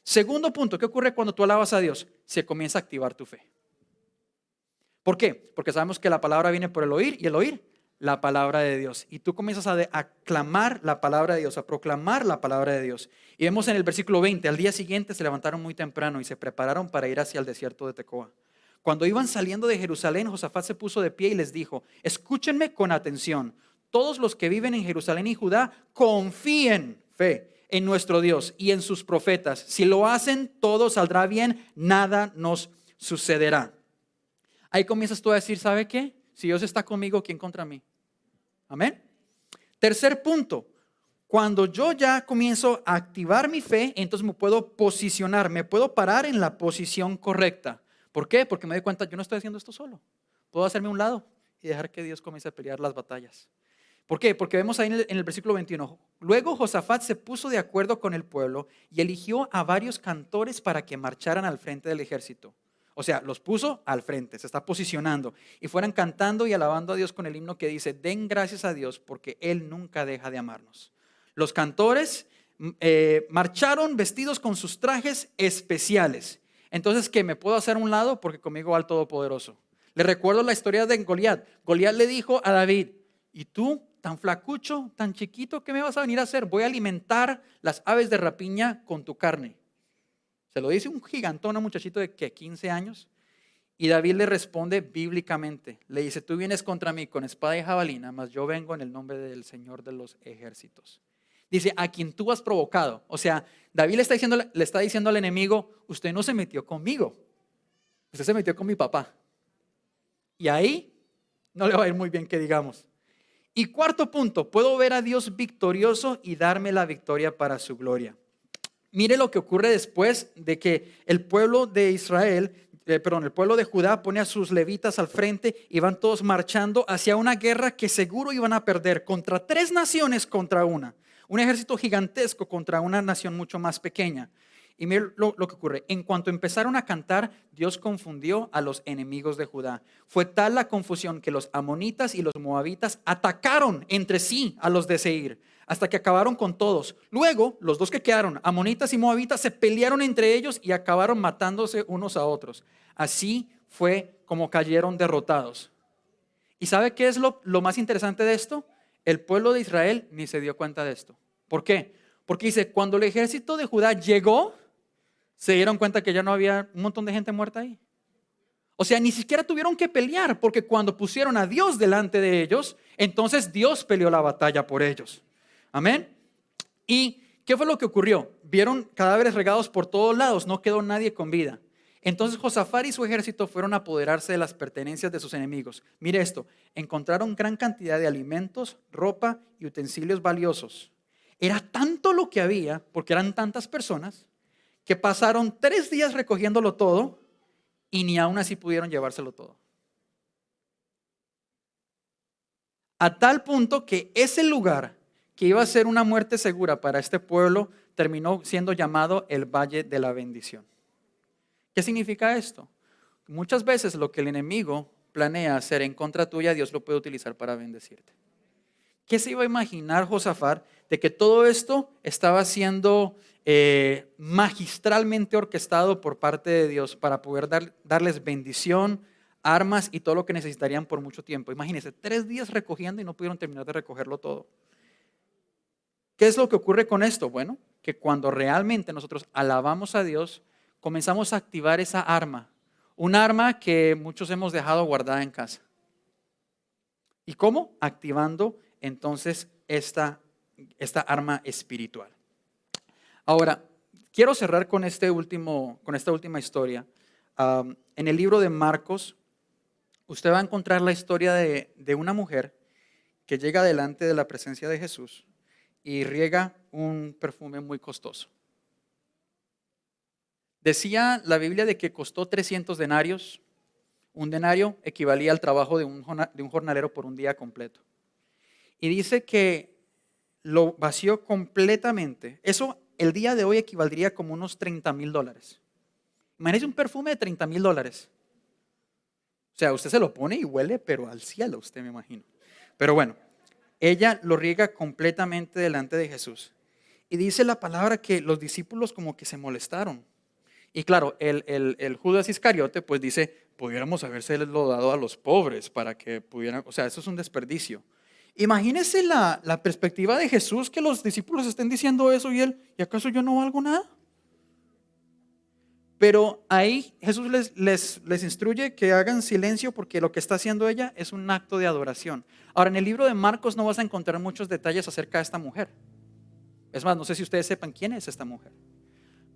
Speaker 1: Segundo punto, ¿qué ocurre cuando tú alabas a Dios? Se comienza a activar tu fe. ¿Por qué? Porque sabemos que la palabra viene por el oír y el oír la palabra de Dios. Y tú comienzas a aclamar la palabra de Dios, a proclamar la palabra de Dios. Y vemos en el versículo 20, al día siguiente se levantaron muy temprano y se prepararon para ir hacia el desierto de Tecoa. Cuando iban saliendo de Jerusalén, Josafat se puso de pie y les dijo: escúchenme con atención. Todos los que viven en Jerusalén y Judá, confíen, en nuestro Dios y en sus profetas. Si lo hacen, todo saldrá bien, nada nos sucederá. Ahí comienzas tú a decir: ¿sabe qué? Si Dios está conmigo, ¿quién contra mí? Amén. Tercer punto, cuando yo ya comienzo a activar mi fe, entonces me puedo posicionar, me puedo parar en la posición correcta. ¿Por qué? Porque me doy cuenta, yo no estoy haciendo esto solo. Puedo hacerme a un lado y dejar que Dios comience a pelear las batallas. ¿Por qué? Porque vemos ahí en el versículo 21. Luego Josafat se puso de acuerdo con el pueblo y eligió a varios cantores para que marcharan al frente del ejército. O sea, los puso al frente, se está posicionando. Y fueran cantando y alabando a Dios con el himno que dice: den gracias a Dios porque Él nunca deja de amarnos. Los cantores marcharon vestidos con sus trajes especiales. Entonces, ¿qué? ¿Me puedo hacer a un lado? Porque conmigo va el Todopoderoso. Les recuerdo la historia de Goliat. Goliat le dijo a David: ¿y tú, tan flacucho, tan chiquito, qué me vas a venir a hacer? Voy a alimentar las aves de rapiña con tu carne. Se lo dice un gigantón, un muchachito de 15 años. Y David le responde bíblicamente. Le dice: tú vienes contra mí con espada y jabalina, mas yo vengo en el nombre del Señor de los ejércitos. Dice: a quien tú has provocado. O sea, David le está diciendo al enemigo: usted no se metió conmigo, usted se metió con mi papá. Y ahí no le va a ir muy bien, que digamos. Y cuarto punto, puedo ver a Dios victorioso y darme la victoria para su gloria. Mire lo que ocurre después de que el pueblo de el pueblo de Judá pone a sus levitas al frente y van todos marchando hacia una guerra que seguro iban a perder contra 3 naciones contra una. Un ejército gigantesco contra una nación mucho más pequeña. Y miren lo que ocurre. En cuanto empezaron a cantar, Dios confundió a los enemigos de Judá. Fue tal la confusión que los amonitas y los moabitas atacaron entre sí a los de Seir, hasta que acabaron con todos. Luego, los dos que quedaron, amonitas y moabitas, se pelearon entre ellos y acabaron matándose unos a otros. Así fue como cayeron derrotados. ¿Y sabe qué es lo más interesante de esto? El pueblo de Israel ni se dio cuenta de esto. ¿Por qué? Porque dice, cuando el ejército de Judá llegó, se dieron cuenta que ya no había un montón de gente muerta ahí. O sea, ni siquiera tuvieron que pelear, porque cuando pusieron a Dios delante de ellos, entonces Dios peleó la batalla por ellos. Amén. ¿Y qué fue lo que ocurrió? Vieron cadáveres regados por todos lados, no quedó nadie con vida. Entonces Josafat y su ejército fueron a apoderarse de las pertenencias de sus enemigos. Mire esto, encontraron gran cantidad de alimentos, ropa y utensilios valiosos. Era tanto lo que había, porque eran tantas personas, que pasaron 3 días recogiéndolo todo y ni aún así pudieron llevárselo todo. A tal punto que ese lugar que iba a ser una muerte segura para este pueblo terminó siendo llamado el Valle de la Bendición. ¿Qué significa esto? Muchas veces lo que el enemigo planea hacer en contra tuya, Dios lo puede utilizar para bendecirte. ¿Qué se iba a imaginar Josafat de que todo esto estaba siendo magistralmente orquestado por parte de Dios para poder darles bendición, armas y todo lo que necesitarían por mucho tiempo? Imagínense, 3 días recogiendo y no pudieron terminar de recogerlo todo. ¿Qué es lo que ocurre con esto? Bueno, que cuando realmente nosotros alabamos a Dios, comenzamos a activar esa arma, un arma que muchos hemos dejado guardada en casa. ¿Y cómo? Activando entonces esta arma espiritual. Ahora, quiero cerrar con esta última historia. En el libro de Marcos, usted va a encontrar la historia de una mujer que llega delante de la presencia de Jesús y riega un perfume muy costoso. Decía la Biblia de que costó 300 denarios. Un denario equivalía al trabajo de un jornalero por un día completo. Y dice que lo vació completamente. Eso el día de hoy equivaldría como unos $30,000. Imagínese un perfume de $30,000. O sea, usted se lo pone y huele, pero al cielo, usted me imagino. Pero bueno, ella lo riega completamente delante de Jesús. Y dice la palabra que los discípulos como que se molestaron. Y claro, el Judas Iscariote pues dice, pudiéramos habérselo dado a los pobres para que pudieran, o sea, eso es un desperdicio. Imagínense la perspectiva de Jesús, que los discípulos estén diciendo eso y él, ¿y acaso yo no valgo nada? Pero ahí Jesús les instruye que hagan silencio porque lo que está haciendo ella es un acto de adoración. Ahora, en el libro de Marcos no vas a encontrar muchos detalles acerca de esta mujer. Es más, no sé si ustedes sepan quién es esta mujer.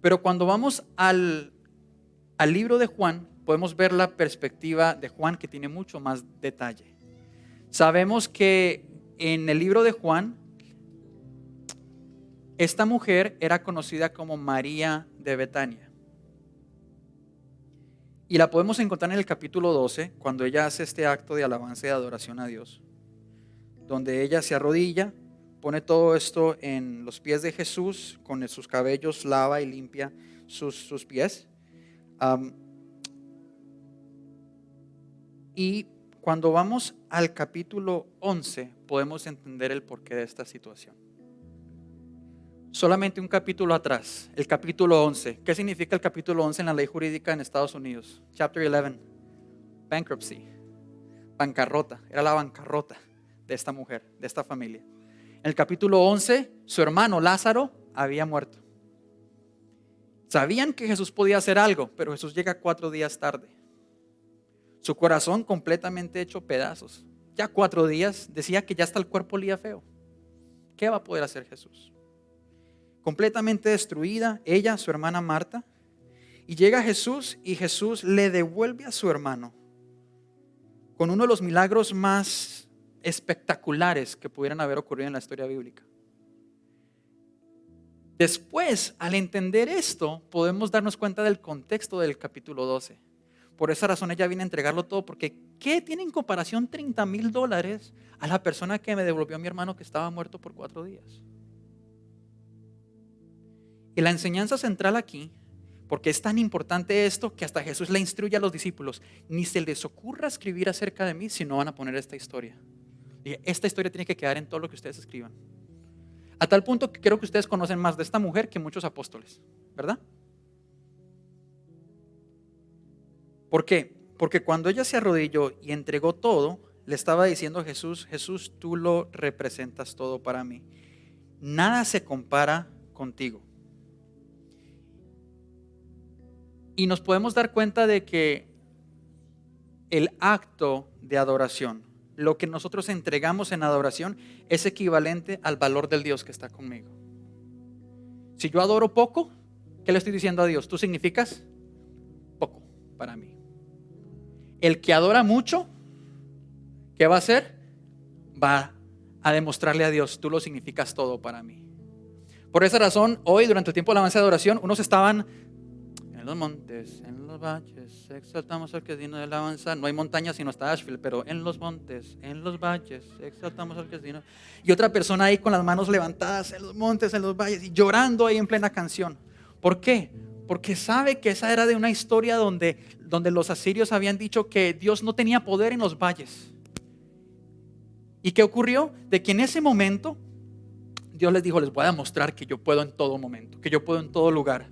Speaker 1: Pero cuando vamos al libro de Juan, podemos ver la perspectiva de Juan, que tiene mucho más detalle. Sabemos que en el libro de Juan, esta mujer era conocida como María de Betania. Y la podemos encontrar en el capítulo 12, cuando ella hace este acto de alabanza y de adoración a Dios, donde ella se arrodilla, pone todo esto en los pies de Jesús, con sus cabellos lava y limpia sus pies. Y cuando vamos al capítulo 11, podemos entender el porqué de esta situación. Solamente un capítulo atrás, el capítulo 11. ¿Qué significa el capítulo 11 en la ley jurídica en Estados Unidos? Chapter 11, bankruptcy, bancarrota, era la bancarrota de esta mujer, de esta familia. En el capítulo 11, su hermano Lázaro había muerto. Sabían que Jesús podía hacer algo, pero Jesús llega 4 días tarde. Su corazón completamente hecho pedazos. Ya 4 días, decía que ya hasta el cuerpo olía feo. ¿Qué va a poder hacer Jesús? Completamente destruida, ella, su hermana Marta. Y llega Jesús y Jesús le devuelve a su hermano con uno de los milagros más espectaculares que pudieran haber ocurrido en la historia bíblica. Después, al entender esto, podemos darnos cuenta del contexto del capítulo 12. Por esa razón ella viene a entregarlo todo, porque ¿qué tiene en comparación $30,000 a la persona que me devolvió a mi hermano que estaba muerto por 4 días? Y la enseñanza central aquí, porque es tan importante esto que hasta Jesús le instruye a los discípulos, ni se les ocurra escribir acerca de mí si no van a poner esta historia. Y esta historia tiene que quedar en todo lo que ustedes escriban. A tal punto que creo que ustedes conocen más de esta mujer que muchos apóstoles, ¿verdad? ¿Por qué? Porque cuando ella se arrodilló y entregó todo, le estaba diciendo a Jesús, Jesús, tú lo representas todo para mí. Nada se compara contigo. Y nos podemos dar cuenta de que el acto de adoración, lo que nosotros entregamos en adoración, es equivalente al valor del Dios que está conmigo. Si yo adoro poco, ¿qué le estoy diciendo a Dios? Tú significas poco para mí. El que adora mucho, ¿qué va a hacer? Va a demostrarle a Dios, tú lo significas todo para mí. Por esa razón, hoy durante el tiempo de alabanza de adoración, unos estaban en los montes, en los valles, exaltamos al que es digno de alabanza. No hay montañas sino hasta Asheville, pero en los montes, en los valles, exaltamos al que es digno. Y otra persona ahí con las manos levantadas en los montes, en los valles, y llorando ahí en plena canción. ¿Por qué? Porque sabe que esa era de una historia donde los asirios habían dicho que Dios no tenía poder en los valles. ¿Y qué ocurrió? De que en ese momento Dios les dijo, les voy a demostrar que yo puedo en todo momento, que yo puedo en todo lugar.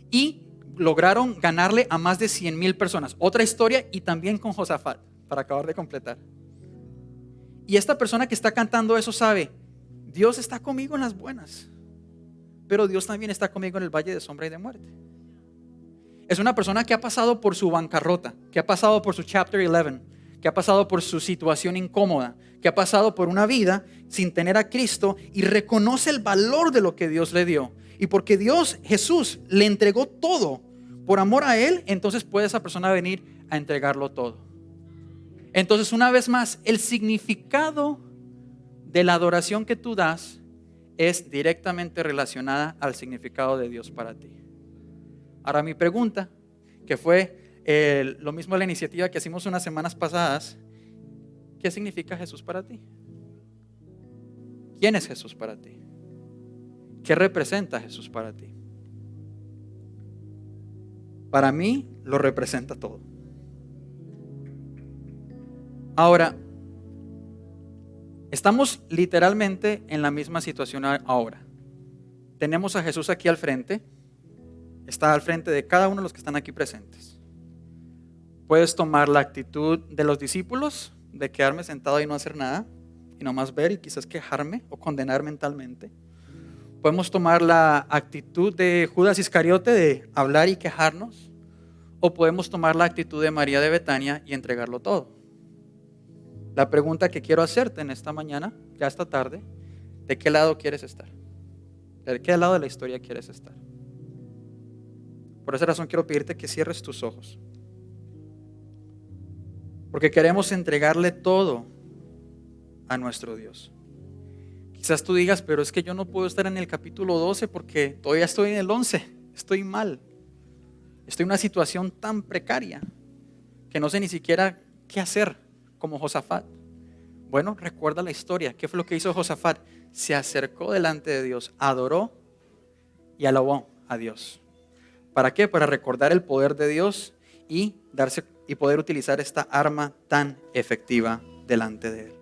Speaker 1: Y lograron ganarle a más de 100,000 personas. Otra historia, y también con Josafat, para acabar de completar. Y esta persona que está cantando eso sabe, Dios está conmigo en las buenas, pero Dios también está conmigo en el valle de sombra y de muerte. Es una persona que ha pasado por su bancarrota, que ha pasado por su chapter 11, que ha pasado por su situación incómoda, que ha pasado por una vida sin tener a Cristo y reconoce el valor de lo que Dios le dio. Y porque Dios, Jesús, le entregó todo por amor a Él, entonces puede esa persona venir a entregarlo todo. Entonces, una vez más, el significado de la adoración que tú das es directamente relacionada al significado de Dios para ti. Ahora mi pregunta, que fue lo mismo de la iniciativa que hicimos unas semanas pasadas, ¿qué significa Jesús para ti? ¿Quién es Jesús para ti? ¿Qué representa Jesús para ti? Para mí lo representa todo. Ahora, estamos literalmente en la misma situación ahora. Tenemos a Jesús aquí al frente. Está al frente de cada uno de los que están aquí presentes. Puedes tomar la actitud de los discípulos, de quedarme sentado y no hacer nada, y nomás ver y quizás quejarme o condenar mentalmente. Podemos tomar la actitud de Judas Iscariote de hablar y quejarnos, o podemos tomar la actitud de María de Betania y entregarlo todo. La pregunta que quiero hacerte en esta mañana, ya esta tarde, ¿de qué lado quieres estar? ¿De qué lado de la historia quieres estar? Por esa razón quiero pedirte que cierres tus ojos, porque queremos entregarle todo a nuestro Dios. Quizás tú digas, pero es que yo no puedo estar en el capítulo 12 porque todavía estoy en el 11, estoy mal, estoy en una situación tan precaria que no sé ni siquiera qué hacer, como Josafat. Bueno, recuerda la historia. ¿Qué fue lo que hizo Josafat? Se acercó delante de Dios, adoró y alabó a Dios. ¿Para qué? Para recordar el poder de Dios y poder utilizar esta arma tan efectiva delante de Él.